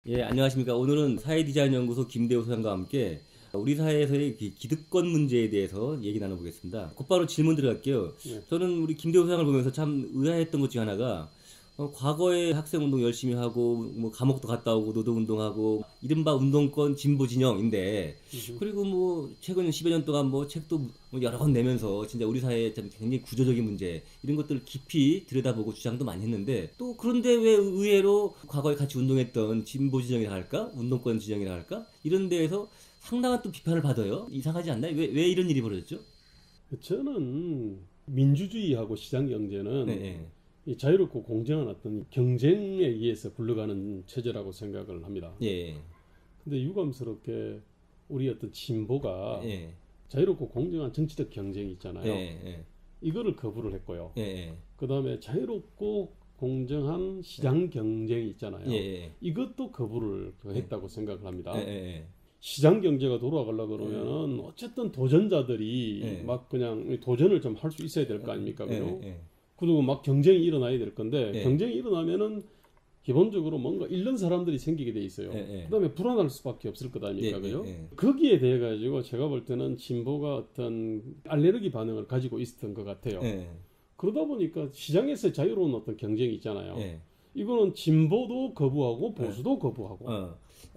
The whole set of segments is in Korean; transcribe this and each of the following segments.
예, 안녕하십니까. 오늘은 사회디자인연구소 김대호 소장과 함께 우리 사회에서의 기득권 문제에 대해서 얘기 나눠보겠습니다. 곧바로 질문 들어갈게요. 네. 저는 우리 김대호 소장을 보면서 참 의아했던 것 중에 하나가 과거에 학생운동 열심히 하고 뭐 감옥도 갔다 오고 노동운동하고 이른바 운동권 진보 진영인데 그리고 뭐 최근 10여 년 동안 뭐 책도 뭐 여러 권 내면서 진짜 우리 사회의 참 굉장히 구조적인 문제 이런 것들을 깊이 들여다보고 주장도 많이 했는데 또 그런데 왜 의외로 과거에 같이 운동했던 진보 진영이라 할까 운동권 진영이라 할까 이런 데에서 상당한 또 비판을 받아요. 이상하지 않나요? 왜 이런 일이 벌어졌죠? 저는 민주주의하고 시장 경제는 네, 네. 이 자유롭고 공정한 어떤 경쟁에 의해서 굴러가는 체제라고 생각을 합니다. 예, 근데 유감스럽게 우리 어떤 진보가 예, 자유롭고 공정한 정치적 경쟁이 있잖아요. 예, 예, 이거를 거부를 했고요. 예, 예, 그 다음에 자유롭고 공정한 시장 경쟁이 있잖아요. 예, 예, 이것도 거부를 했다고 생각을 합니다. 예, 예. 시장 경제가 돌아가려고 그러면은 어쨌든 도전자들이 예. 막 그냥 도전을 좀 할 수 있어야 될 거 아닙니까? 그죠? 예, 예. 그리고 막 경쟁이 일어나야 될 건데 예. 경쟁이 일어나면은 기본적으로 뭔가 잃는 사람들이 생기게 돼 있어요. 예, 예. 그다음에 불안할 수밖에 없을 것 아닙니까? 예, 그죠? 예, 예. 거기에 대해 가지고 제가 볼 때는 진보가 어떤 알레르기 반응을 가지고 있었던 것 같아요. 예, 그러다 보니까 시장에서 자유로운 어떤 경쟁이 있잖아요. 예. 이거는 진보도 거부하고 보수도 거부하고.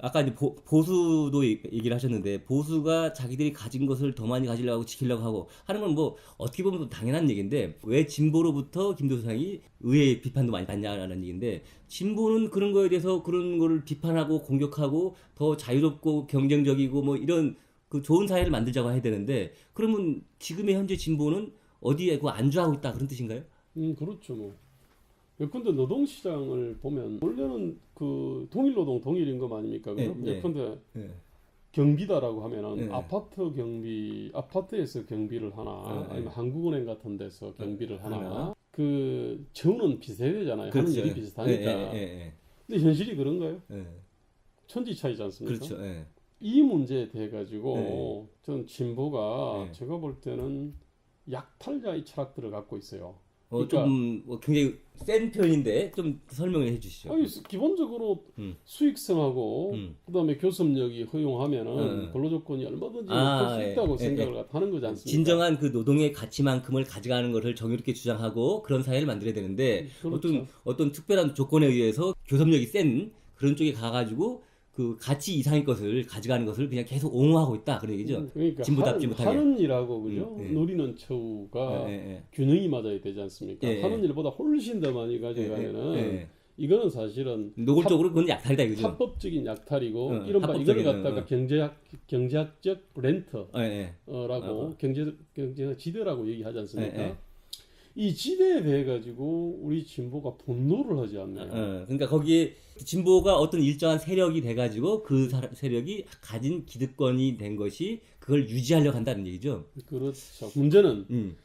아까 이제 보수도 얘기를 하셨는데 보수가 자기들이 가진 것을 더 많이 가지려고 하고 지키려고 하고 하는 건 뭐 어떻게 보면 당연한 얘기인데 왜 진보로부터 김도수상이 의외의 비판도 많이 받냐라는 얘기인데 진보는 그런 거에 대해서 그런 거를 비판하고 공격하고 더 자유롭고 경쟁적이고 뭐 이런 그 좋은 사회를 만들자고 해야 되는데 그러면 지금의 현재 진보는 어디에 그 안주하고 있다 그런 뜻인가요? 그렇죠. 뭐. 예컨대 노동시장을 보면 원래는 그 동일노동 동일임금 아닙니까? 그죠? 예, 예컨대 예. 경비다라고 하면은 예. 아파트 경비, 아파트에서 경비를 하나, 예. 아니면 한국은행 같은 데서 경비를 하나. 하나. 그 처우는 비슷해야 되잖아요. 하는 그렇죠. 일이 비슷하니까. 예. 근데 현실이 그런가요? 예. 천지 차이지 않습니까? 그렇죠. 예. 이 문제에 대해 가지고 네. 전 진보가 네. 제가 볼 때는 약탈자의 철학들을 갖고 있어요. 좀 굉장히 센 표현인데 좀 설명을 해주시죠. 아니, 기본적으로 음. 수익성하고 음. 그다음에 교섭력이 허용하면은 근로조건이 얼마든지 높을 수 예. 있다고 생각을 하는 거지 않습니까? 진정한 그 노동의 가치만큼을 가져가는 것을 정의롭게 주장하고 그런 사회를 만들어야 되는데 그렇죠. 어떤 특별한 조건에 의해서 교섭력이 센 그런 쪽에 가가지고 그 가치 이상의 것을 가져가는 것을 그냥 계속 옹호하고 있다 그런 얘기죠. 그러니까 진보답지 못하게. 하는 일하고 그죠? 예. 누리는 처우가 예. 균형이 맞아야 되지 않습니까? 예. 하는 일보다 훨씬 더 많이 가져가면은 이거는 사실은 노골적으로 그건 약탈이다 이거죠. 합법적인 약탈이고 이른바 합법적인, 이걸 갖다가 경제학적 렌터라고 예. 경제적 지대라고 얘기하지 않습니까? 예. 이 지대에 대해 가지고 우리 진보가 분노를 하지 않나요? 그러니까 거기에 진보가 어떤 일정한 세력이 돼가지고 그 세력이 가진 기득권이 된 것이 그걸 유지하려고 한다는 얘기죠. 그렇죠. 문제는 음.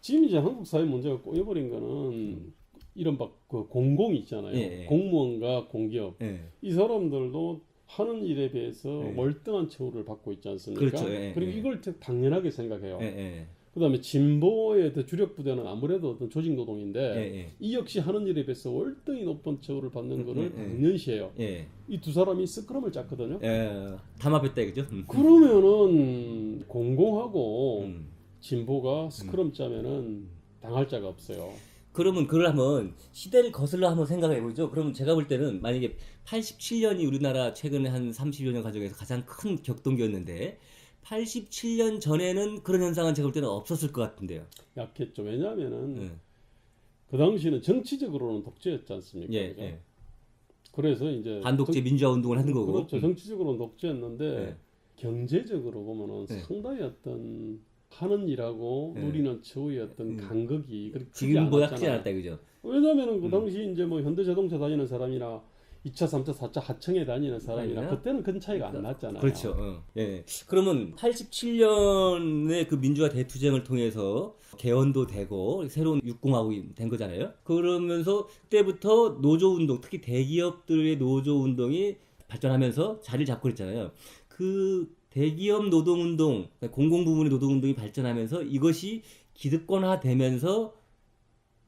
지금 이제 한국 사회 문제가 꼬여버린 거는 이른바 그 공공이 있잖아요. 예. 공무원과 공기업. 예. 이 사람들도 하는 일에 비해서 예. 월등한 처우를 받고 있지 않습니까? 그렇죠. 예. 그리고 이걸 당연하게 생각해요. 예. 그다음에 진보의 주력 부대는 아무래도 어떤 조직 노동인데 예. 이 역시 하는 일에 비해서 월등히 높은 처우를 받는 거를 예. 당연시해요. 예. 이 두 사람이 스크럼을 짰거든요. 담합했다 이거죠. 그러면은 공공하고 진보가 음. 스크럼 짜면은 당할 자가 없어요. 그러면 그걸 한번 시대를 거슬러 한번 생각해 보죠. 그러면 제가 볼 때는 만약에 87년이 우리나라 최근에 한 30여 년 과정에서 가장 큰 격동기였는데 87년 전에는 그런 현상은 제가 볼 때는 없었을 것 같은데요. 약했죠. 왜냐하면은 그 당시는 정치적으로는 독재였지 않습니까? 예. 그죠? 그래서 이제 반독재 민주화 운동을 하는 거고. 그렇죠. 정치적으로는 독재였는데 예. 경제적으로 보면은 상당히 어떤 하는 일하고 누리는 처우의 어떤 간극이 그렇게 크지 지금보다 크지 않았잖아요. 않았다 이거죠. 왜냐면은 그 당시 이제 뭐 현대자동차 다니는 사람이나 2차, 3차, 4차 하청에 다니는 사람이나 아니요? 그때는 큰 차이가 안 났잖아요. 그렇죠. 예. 그러면 87년에 그 민주화 대투쟁을 통해서 개헌도 되고 새로운 육공화국이 된 거잖아요. 그러면서 그때부터 노조 운동, 특히 대기업들의 노조 운동이 발전하면서 자리를 잡고 있잖아요. 그 대기업 노동 운동, 공공 부문의 노동 운동이 발전하면서 이것이 기득권화 되면서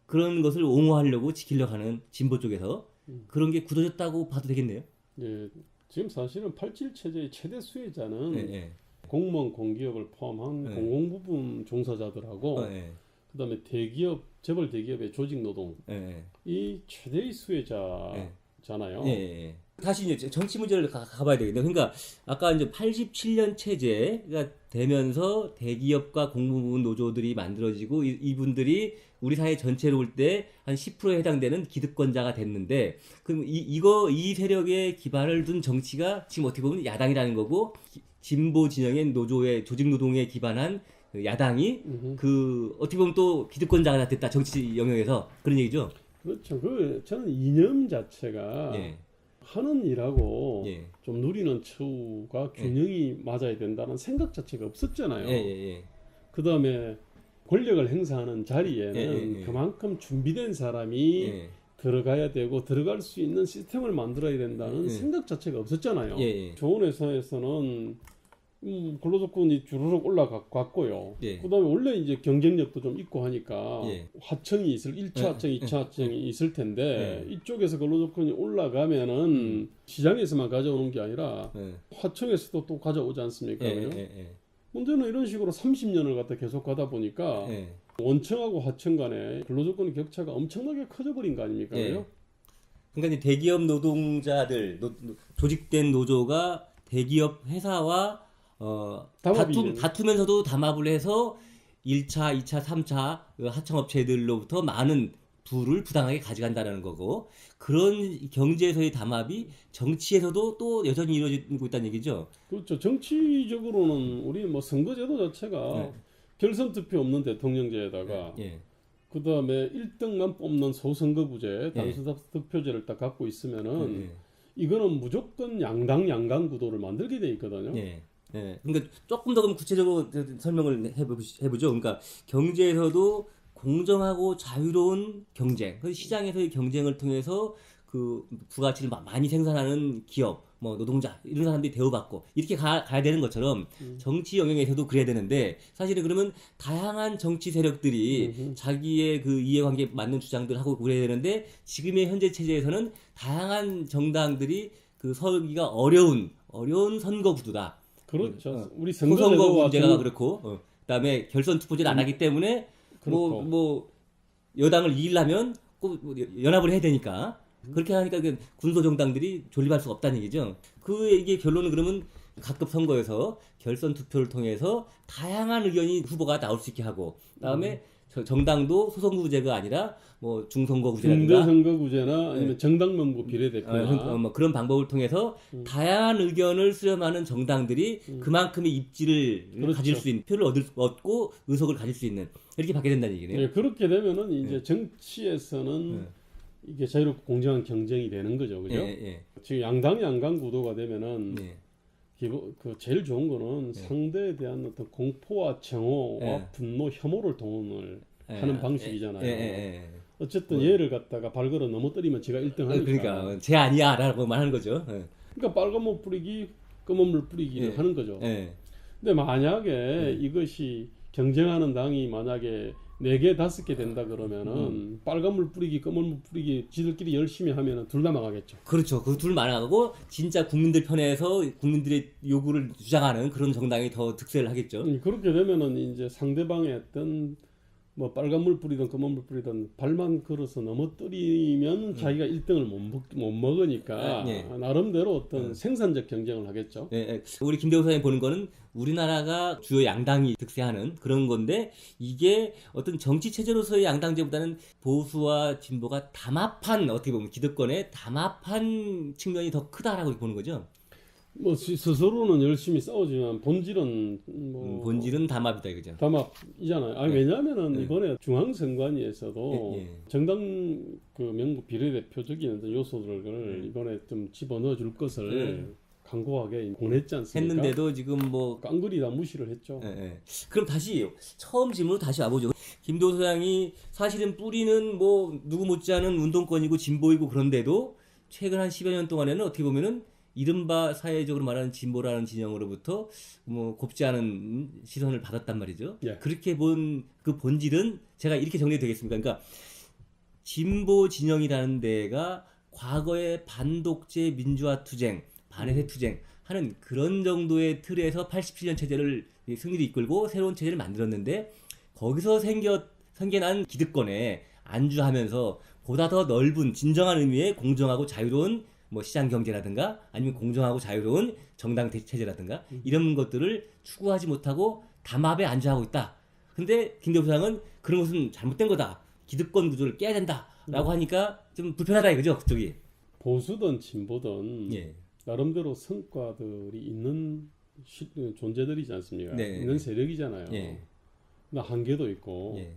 그런 것을 옹호하려고 지키려고 하는 진보 쪽에서 그런 게 굳어졌다고 봐도 되겠네요. 예, 지금 사실은 87 체제의 최대 수혜자는 예, 예. 공무원, 공기업을 포함한 네. 공공부문 종사자들하고 예, 그다음에 대기업, 재벌 대기업의 조직 노동 예. 이 최대의 수혜자잖아요. 예, 예. 다시 이제 정치 문제를 가봐야 되겠네요. 그러니까 아까 이제 87년 체제가 되면서 대기업과 공무원 노조들이 만들어지고 이분들이 우리 사회 전체로 볼 때 한 10%에 해당되는 기득권자가 됐는데 그럼 이 세력에 기반을 둔 정치가 지금 어떻게 보면 야당이라는 거고 진보 진영의 노조의 조직 노동에 기반한 그 야당이 그 어떻게 보면 또 기득권자가 됐다 정치 영역에서 그런 얘기죠. 그렇죠. 저는 이념 자체가 예. 하는 일하고 예. 좀 누리는 처우가 균형이 맞아야 된다는 생각 자체가 없었잖아요. 예, 예, 그다음에 권력을 행사하는 자리에는 예, 예. 그만큼 준비된 사람이 예. 들어가야 되고 들어갈 수 있는 시스템을 만들어야 된다는 생각 자체가 없었잖아요. 예, 예. 좋은 회사에서는 근로조건이 주르륵 올라갔고요. 예. 그다음에 원래 이제 경쟁력도 좀 있고 하니까 예. 하청이 1차 하청, 2차 하청이 있을 텐데 예. 이쪽에서 근로조건이 올라가면은 시장에서만 가져오는 게 아니라 예. 하청에서도 또 가져오지 않습니까? 예, 그죠? 예, 문제는 이런 식으로 30년을 갖다 계속 가다 보니까 예. 원청하고 하청 간에 근로조건의 격차가 엄청나게 커져버린 거 아닙니까? 예. 그죠? 그러니까 이제 대기업 노동자들 조직된 노조가 대기업 회사와 담합이 다투면서도 담합을 해서 1차, 2차, 3차 하청업체들로부터 많은 부를 부당하게 가져간다는 거고 그런 경제에서의 담합이 정치에서도 또 여전히 이루어지고 있다는 얘기죠. 그렇죠. 정치적으로는 우리 뭐 선거제도 자체가 네. 결선 투표 없는 대통령제에다가 예. 그 다음에 1등만 뽑는 소선거구제, 예. 단수투표제를 딱 갖고 있으면은 예. 이거는 무조건 양당 구도를 만들게 돼 있거든요. 예. 예. 그러니까 조금 더 그럼 구체적으로 설명을 해보죠. 그러니까 경제에서도 공정하고 자유로운 경쟁, 그 시장에서의 경쟁을 통해서 그 부가치를 많이 생산하는 기업, 뭐 노동자 이런 사람들이 대우받고 이렇게 가야 되는 것처럼 정치 영역에서도 그래야 되는데 사실은 그러면 다양한 정치 세력들이 자기의 그 이해관계 맞는 주장들 하고 그래야 되는데 지금의 현재 체제에서는 다양한 정당들이 그 서기가 어려운 선거 구도다. 그렇죠. 우리 소선거 선거제도와 문제가 그렇고 그다음에 결선 투표제를 안 하기 때문에 그렇고. 뭐 여당을 이기려면 꼭 연합을 해야 되니까 그렇게 하니까 그 군소 정당들이 존립할 수가 없다는 얘기죠. 이게 결론은 그러면 각급 선거에서 결선 투표를 통해서 다양한 의견이 후보가 나올 수 있게 하고 그다음에 정당도 소선거구제가 아니라 뭐 중선거구제라든가 중대선거구제나 아니면 정당명부 비례대표나 뭐 그런 방법을 통해서 다양한 의견을 수렴하는 정당들이 그만큼의 입지를 그렇죠. 가질 수 있는 표를 얻고 의석을 가질 수 있는 이렇게 받게 된다는 얘기네요. 네, 그렇게 되면은 이제 정치에서는 이게 자유롭고 공정한 경쟁이 되는 거죠, 그죠? 지금 양당 구도가 되면은 그 제일 좋은 거는 상대에 대한 어떤 공포와 정오와 분노, 혐오를 동원을 하는 방식이잖아요. 어쨌든 얘를 갖다가 발걸어 넘어뜨리면 제가 1등 하니까. 그러니까 쟤 아니야라고 말하는 거죠. 그러니까 빨간 물 뿌리기, 검은 물 뿌리기를 하는 거죠. 근데 만약에 이것이 경쟁하는 당이 만약에 4개, 5개 된다 그러면은 빨간 물 뿌리기, 검은 물 뿌리기 지들끼리 열심히 하면은 둘 다 망하겠죠. 그렇죠. 그 둘 망하고 진짜 국민들 편에서 국민들의 요구를 주장하는 그런 정당이 더 득세를 하겠죠. 그렇게 되면은 이제 상대방의 어떤 뭐 빨간 물 뿌리든 검은 물 뿌리든 발만 걸어서 넘어뜨리면 자기가 1등을 못 먹으니까 나름대로 어떤 생산적 경쟁을 하겠죠. 우리 김대우 사장님 보는 거는 우리나라가 주요 양당이 득세하는 그런 건데 이게 어떤 정치 체제로서의 양당제보다는 보수와 진보가 담합한 어떻게 보면 기득권에 담합한 측면이 더 크다라고 보는 거죠. 뭐 스스로는 열심히 싸우지만 본질은 본질은 담합이다 이거죠. 담합이잖아요. 왜냐하면은 이번에 중앙선관위에서도 정당 그 명부 비례대표적인 어떤 요소들을 이번에 좀 집어넣어 줄 것을 강고하게 보냈지 않습니까? 했는데도 지금 뭐 깡그리 다 무시를 했죠. 그럼 다시 처음 질문으로 다시 와보죠. 김도우 소장이 사실은 뿌리는 뭐 누구 못지않은 운동권이고 진보이고 그런데도 최근 한 10여 년 동안에는 어떻게 보면은 이른바 사회적으로 말하는 진보라는 진영으로부터 뭐 곱지 않은 시선을 받았단 말이죠. 그렇게 본 그 본질은 제가 이렇게 정리되겠습니다. 그러니까 진보 진영이라는 데가 과거의 반독재 민주화 투쟁, 반해세 투쟁 하는 그런 정도의 틀에서 87년 체제를 승리를 이끌고 새로운 체제를 만들었는데 거기서 생겨난 기득권에 안주하면서 보다 더 넓은 진정한 의미의 공정하고 자유로운 뭐 시장 경제라든가 아니면 공정하고 자유로운 정당 체제라든가 이런 것들을 추구하지 못하고 담합에 안주하고 있다. 근데 김대중 수상은 그런 것은 잘못된 거다. 기득권 구조를 깨야 된다라고 하니까 좀 불편하다 이거죠, 그쪽이. 보수든 진보든 예. 나름대로 성과들이 있는 존재들이지 않습니까? 네. 있는 세력이잖아요. 예. 한계도 있고. 예.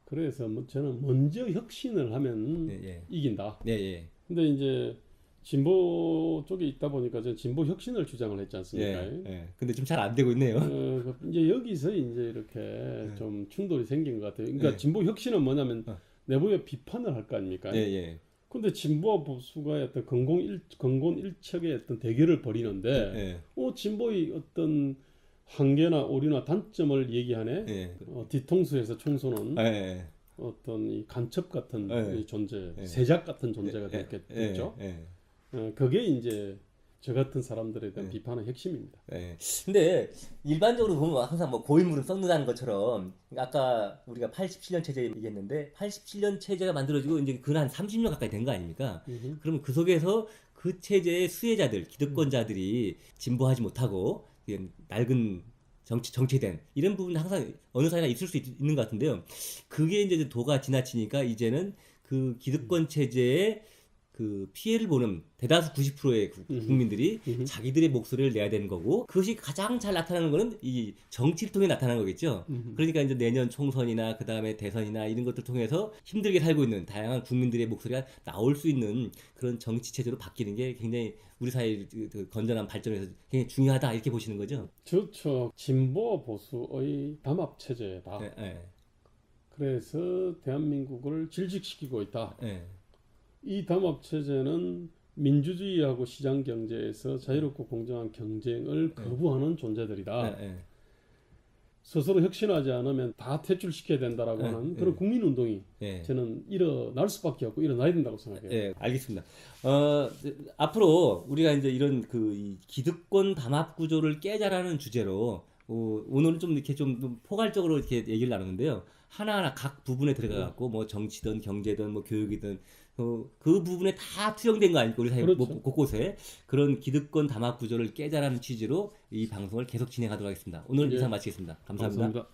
그래서 저는 먼저 혁신을 하면 이긴다. 예. 근데 이제 진보 쪽에 있다 보니까 저는 진보 혁신을 주장을 했지 않습니까? 예. 근데 좀 잘 안 되고 있네요. 이제 여기서 이제 이렇게 좀 충돌이 생긴 것 같아요. 그러니까 진보 혁신은 뭐냐면 내부에 비판을 할 거 아닙니까? 근데 진보와 보수가 어떤 건곤일척의 어떤 대결을 벌이는데, 진보의 어떤 한계나 오류나 단점을 얘기하네. 뒤통수에서 총선은 어떤 이 간첩 같은 이 존재, 세작 같은 존재가 됐겠죠. 그게 이제 저 같은 사람들에 대한 비판의 핵심입니다. 근데 일반적으로 보면 항상 뭐 고인물은 썩는다는 것처럼 아까 우리가 87년 체제 얘기했는데 87년 체제가 만들어지고 이제 한 30년 가까이 된 거 아닙니까? 그러면 그 속에서 그 체제의 수혜자들, 기득권자들이 진보하지 못하고 그냥 낡은 정체된 이런 부분은 항상 어느 사회나 있을 수 있는 것 같은데요. 그게 이제 도가 지나치니까 이제는 그 기득권 체제의 그 피해를 보는 대다수 90%의 국민들이 자기들의 목소리를 내야 되는 거고 그것이 가장 잘 나타나는 거는 이 정치를 통해 나타나는 거겠죠. 그러니까 이제 내년 총선이나 그 다음에 대선이나 이런 것들 통해서 힘들게 살고 있는 다양한 국민들의 목소리가 나올 수 있는 그런 정치 체제로 바뀌는 게 굉장히 우리 사회의 그 건전한 발전에서 굉장히 중요하다 이렇게 보시는 거죠. 그렇죠. 진보와 보수의 담합 체제다. 그래서 대한민국을 질식시키고 있다. 이 담합 체제는 민주주의하고 시장 경제에서 자유롭고 공정한 경쟁을 거부하는 존재들이다. 스스로 혁신하지 않으면 다 퇴출시켜야 된다라고 하는 그런 국민운동이 저는 일어날 수밖에 없고 일어나야 된다고 생각해요. 알겠습니다. 앞으로 우리가 이제 이런 이 기득권 담합 구조를 깨자라는 주제로 오늘은 좀 이렇게 좀 포괄적으로 이렇게 얘기를 나누는데요. 하나하나 각 부분에 들어가갖고 뭐 정치든 경제든 뭐 교육이든 그 부분에 다 투영된 거 아닙니까? 우리 사회 그렇죠. 곳곳에 그런 기득권 담합 구조를 깨자라는 취지로 이 방송을 계속 진행하도록 하겠습니다. 오늘 이상 마치겠습니다. 감사합니다.